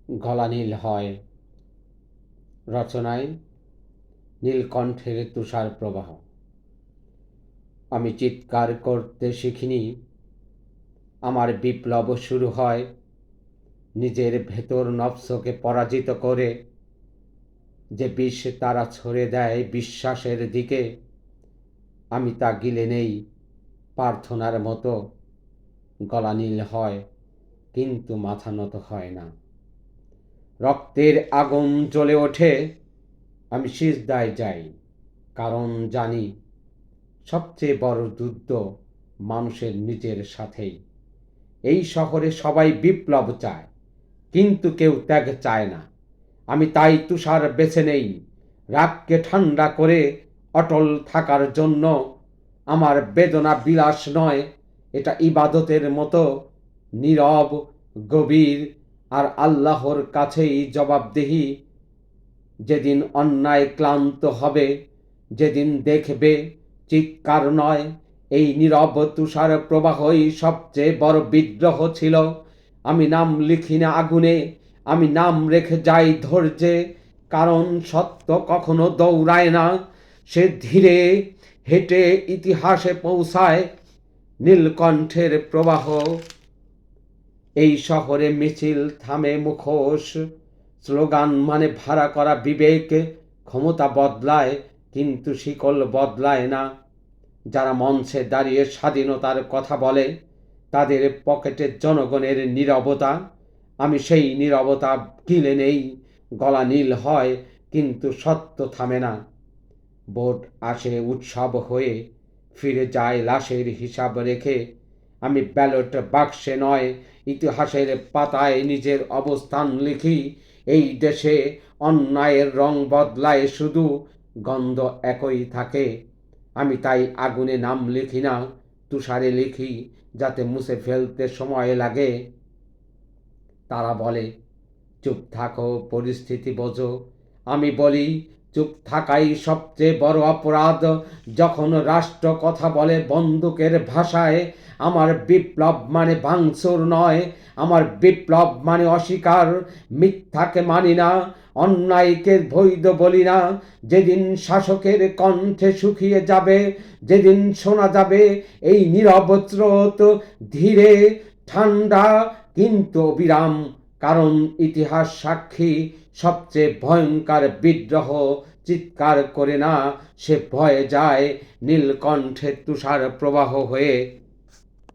গলা নীল হয়। রচনায় নীলকণ্ঠের তুষার প্রবাহ। আমি চিৎকার করতে শিখিনি, আমার বিপ্লব শুরু হয় নিজের ভেতর নফসকে পরাজিত করে। যে বিষ তারা ছড়ে দেয় বিশ্বাসের দিকে, আমি তা গিলে নেই প্রার্থনার মতো। গলা নীল হয় কিন্তু মাথা নত হয় না। রক্তের আগুন জ্বলে ওঠে, আমি সিজদায় যাই, কারণ জানি সবচেয়ে বড় যুদ্ধ মানুষের নিজের সাথেই। এই শহরে সবাই বিপ্লব চায়, কিন্তু কেউ ত্যাগ চায় না। আমি তাই তুষার বেছে নেই, রাগকে ঠান্ডা করে অটল থাকার জন্য। আমার বেদনা বিলাস নয়, এটা ইবাদতের মতো নীরব, গভীর, আর আল্লাহর কাছেই জবাবদিহি। যেদিন অন্যায় ক্লান্ত হবে, যেদিন দেখবে চিৎকার নয়, এই নীরব তুষার প্রবাহই সবচেয়ে বড় বিদ্রোহ ছিল। আমি নাম লিখি না আগুনে, আমি নাম রেখে যাই ধৈর্যে, কারণ সত্য কখনো দৌড়ায় না, সে ধীরে হেঁটে ইতিহাসে পৌঁছায়। নীলকণ্ঠের প্রবাহ। এই শহরে মিছিল থামে মুখোশ, স্লোগান মানে ভাড়া করা বিবেক। ক্ষমতা বদলায় কিন্তু শিকল বদলায় না। যারা মঞ্চে দাঁড়িয়ে স্বাধীনতার কথা বলে, তাদের পকেটে জনগণের নীরবতা। আমি সেই নীরবতা গিলে নেই। গলা নীল হয় কিন্তু সত্য থামে না। ভোট আসে উৎসব হয়ে, ফিরে যায় লাশের হিসাব রেখে। আমি ব্যালট বাক্সে নয়, ইতিহাসের পাতায় নিজের অবস্থান লিখি। এই দেশে অন্যায়ের রং বদলায় শুধু, গন্ধ একই থাকে। আমি তাই আগুনে নাম লিখি না, তুষারে লিখি, যাতে মুছে ফেলতে সময় লাগে। তারা বলে চুপ থাকো, পরিস্থিতি বোঝো। আমি বলি চুপ থাকাই সবচেয়ে বড় অপরাধ। যখন রাষ্ট্র কথা বলে বন্দুকের ভাষায়, আমার বিপ্লব মানে ভাঙচুর নয়, আমার বিপ্লব মানে অস্বীকার। মিথ্যাকে মানি না, অন্যায়কে বৈধ বলি না। যেদিন শাসকের কণ্ঠে শুকিয়ে যাবে, যেদিন শোনা যাবে এই নীরব স্রোত, ধীরে, ঠান্ডা কিন্তু অবিরাম। কারণ ইতিহাস সাক্ষী, সবচেয়ে ভয়ঙ্কর বিদ্রোহ চিৎকার করে না, সে ভয়ে যায় নীলকণ্ঠে তুষার প্রবাহ হয়ে।